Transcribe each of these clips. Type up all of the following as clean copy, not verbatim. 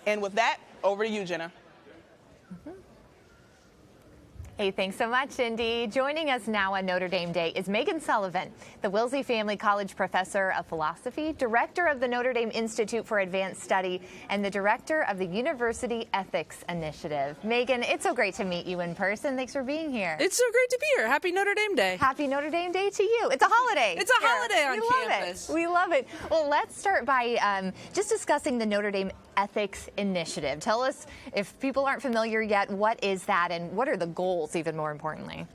And with that, over to you, Jenna. Hey, thanks so much, Indy. Joining us now on Notre Dame Day is Meghan Sullivan, the Wilsey Family College Professor of Philosophy, Director of the Notre Dame Institute for Advanced Study, and the Director of the University Ethics Initiative. Meghan, it's so great to meet you in person. Thanks for being here. It's so great to be here. Happy Notre Dame Day. Happy Notre Dame Day to you. It's a holiday. It's a holiday on campus. We love it. Well, let's start by just discussing the Notre Dame Ethics Initiative. Tell us, if people aren't familiar yet, what is that and what are the goals, even more importantly?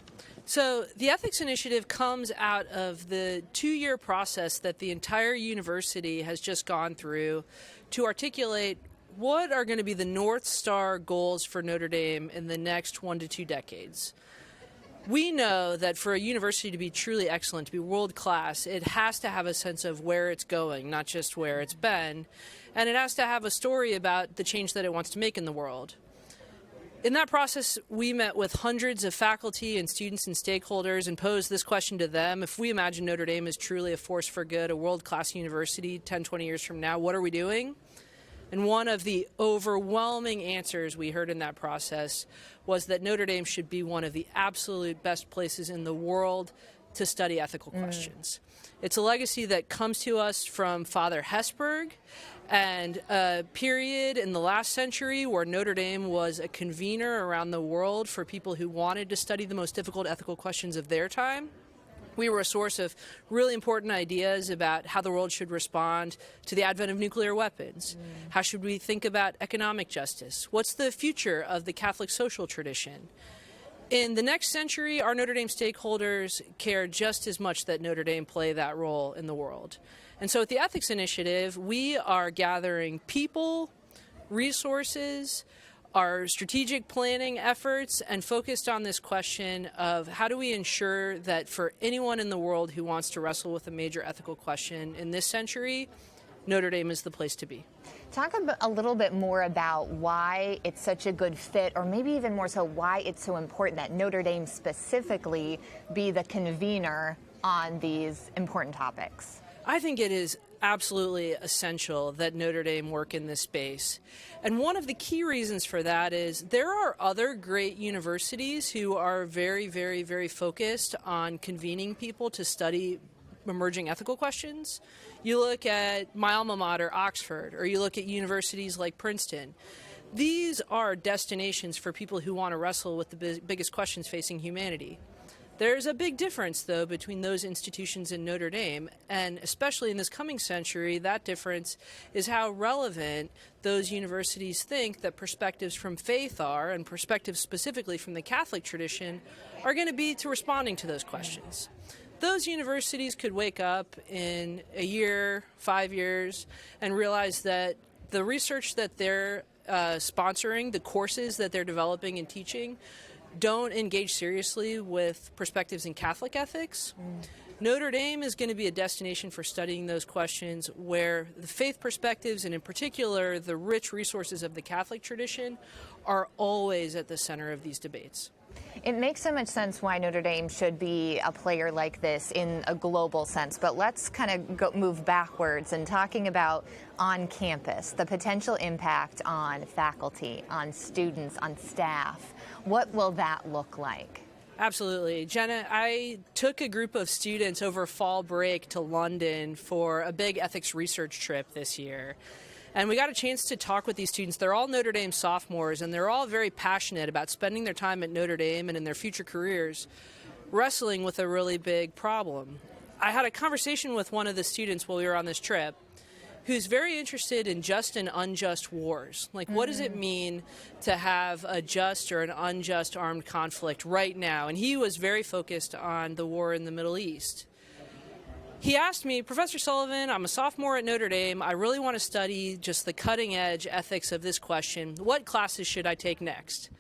So the Ethics Initiative comes out of the 2-year process that the entire university has just gone through to articulate what are going to be the North Star goals for Notre Dame in the next 1 to 2 decades. We know that for a university to be truly excellent, to be world-class, it has to have a sense of where it's going, not just where it's been, and it has to have a story about the change that it wants to make in the world. In that process, we met with hundreds of faculty and students and stakeholders and posed this question to them. If we imagine Notre Dame is truly a force for good, a world-class university 10, 20 years from now, what are we doing? And one of the overwhelming answers we heard in that process was that Notre Dame should be one of the absolute best places in the world to study ethical questions. It's a legacy that comes to us from Father Hesburgh and a period in the last century where Notre Dame was a convener around the world for people who wanted to study the most difficult ethical questions of their time. We were a source of really important ideas about how the world should respond to the advent of nuclear weapons. How should we think about economic justice? What's the future of the Catholic social tradition? In the next century, our Notre Dame stakeholders care just as much that Notre Dame play that role in the world. And so at the Ethics Initiative, we are gathering people, resources, our strategic planning efforts, and focused on this question of how do we ensure that for anyone in the world who wants to wrestle with a major ethical question in this century, Notre Dame is the place to be. Talk a little bit more about why it's such a good fit, or maybe even more so why it's so important that Notre Dame specifically be the convener on these important topics. I think it is absolutely essential that Notre Dame work in this space. And one of the key reasons for that is there are other great universities who are very, very, very focused on convening people to study emerging ethical questions. You look at my alma mater, Oxford, or you look at universities like Princeton. These are destinations for people who want to wrestle with the biggest questions facing humanity. There's a big difference, though, between those institutions and Notre Dame, and especially in this coming century, that difference is how relevant those universities think that perspectives from faith are, and perspectives specifically from the Catholic tradition, are going to be to responding to those questions. Those universities could wake up in a year, 5 years, and realize that the research that they're sponsoring, the courses that they're developing and teaching, don't engage seriously with perspectives in Catholic ethics. Notre Dame is going to be a destination for studying those questions where the faith perspectives, and in particular the rich resources of the Catholic tradition, are always at the center of these debates. It makes so much sense why Notre Dame should be a player like this in a global sense, but let's kind of move backwards and talking about on campus, the potential impact on faculty, on students, on staff. What will that look like? Absolutely. Jenna, I took a group of students over fall break to London for a big ethics research trip this year. And we got a chance to talk with these students. They're all Notre Dame sophomores, and they're all very passionate about spending their time at Notre Dame and in their future careers wrestling with a really big problem. I had a conversation with one of the students while we were on this trip who's very interested in just and unjust wars. Like, what does it mean to have a just or an unjust armed conflict right now? And he was very focused on the war in the Middle East. He asked me, Professor Sullivan, I'm a sophomore at Notre Dame. I really want to study just the cutting edge ethics of this question. What classes should I take next?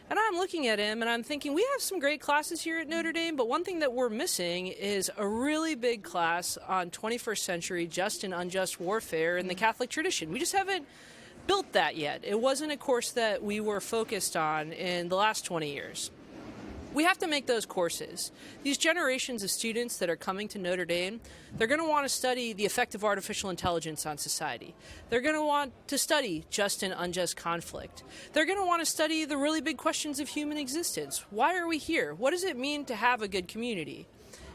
And I'm looking at him and I'm thinking, we have some great classes here at Notre Dame, but one thing that we're missing is a really big class on 21st century just and unjust warfare in the Catholic tradition. We just haven't built that yet. It wasn't a course that we were focused on in the last 20 years. We have to make those courses. These generations of students that are coming to Notre Dame, they're going to want to study the effect of artificial intelligence on society. They're going to want to study just and unjust conflict. They're going to want to study the really big questions of human existence. Why are we here? What does it mean to have a good community?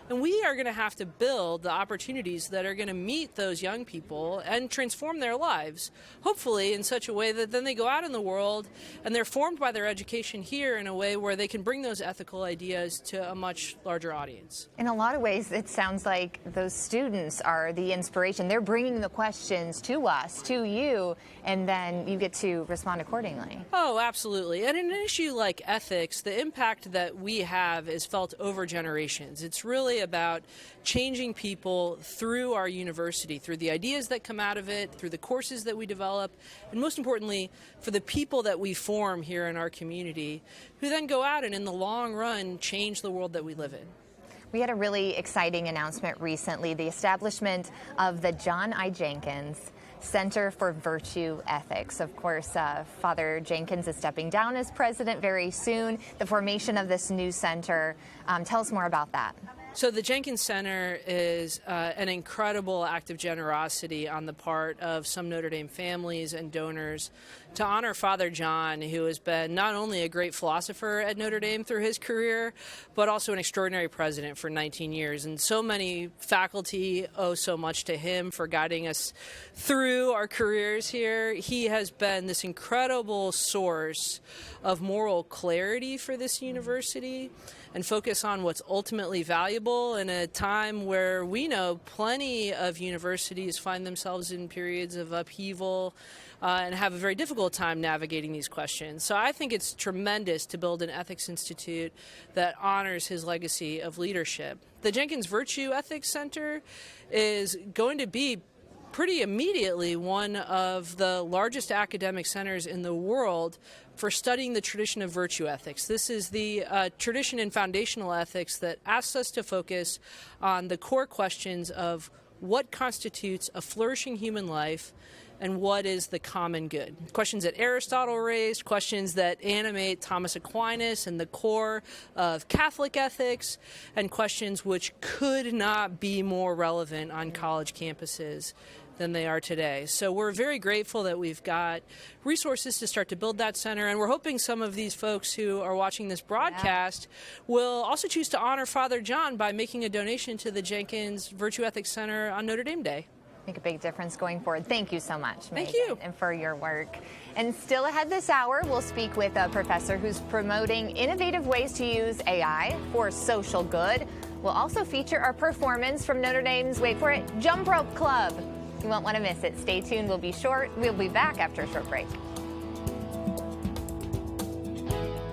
And we are going to have to build the opportunities that are going to meet those young people and transform their lives, hopefully in such a way that then they go out in the world and they're formed by their education here in a way where they can bring those ethical ideas to a much larger audience. In a lot of ways, it sounds like those students are the inspiration. They're bringing the questions to us, to you, and then you get to respond accordingly. Oh, absolutely. And in an issue like ethics, the impact that we have is felt over generations. It's really about changing people through our university, through the ideas that come out of it, through the courses that we develop, and most importantly, for the people that we form here in our community, who then go out and in the long run change the world that we live in. We had a really exciting announcement recently, the establishment of the John I. Jenkins Center for Virtue Ethics. Of course, Father Jenkins is stepping down as president very soon. The formation of this new center. Tell us more about that. So the Jenkins Center is an incredible act of generosity on the part of some Notre Dame families and donors to honor Father John, who has been not only a great philosopher at Notre Dame through his career, but also an extraordinary president for 19 years. And so many faculty owe so much to him for guiding us through our careers here. He has been this incredible source of moral clarity for this university and focus on what's ultimately valuable in a time where we know plenty of universities find themselves in periods of upheaval and have a very difficult time navigating these questions. So I think it's tremendous to build an ethics institute that honors his legacy of leadership. The Jenkins Virtue Ethics Center is going to be pretty immediately one of the largest academic centers in the world for studying the tradition of virtue ethics. This is the tradition in foundational ethics that asks us to focus on the core questions of what constitutes a flourishing human life and what is the common good. Questions that Aristotle raised, questions that animate Thomas Aquinas and the core of Catholic ethics, and questions which could not be more relevant on college campuses than they are today. So we're very grateful that we've got resources to start to build that center, and we're hoping some of these folks who are watching this broadcast will also choose to honor Father John by making a donation to the Jenkins Virtue Ethics Center on Notre Dame Day. Make a big difference going forward. Thank you so much, Meghan, Thank you. and for your work. And still ahead this hour, we'll speak with a professor who's promoting innovative ways to use AI for social good. We'll also feature our performance from Notre Dame's, wait for it, Jump Rope Club. You won't want to miss it. Stay tuned. We'll be back after a short break.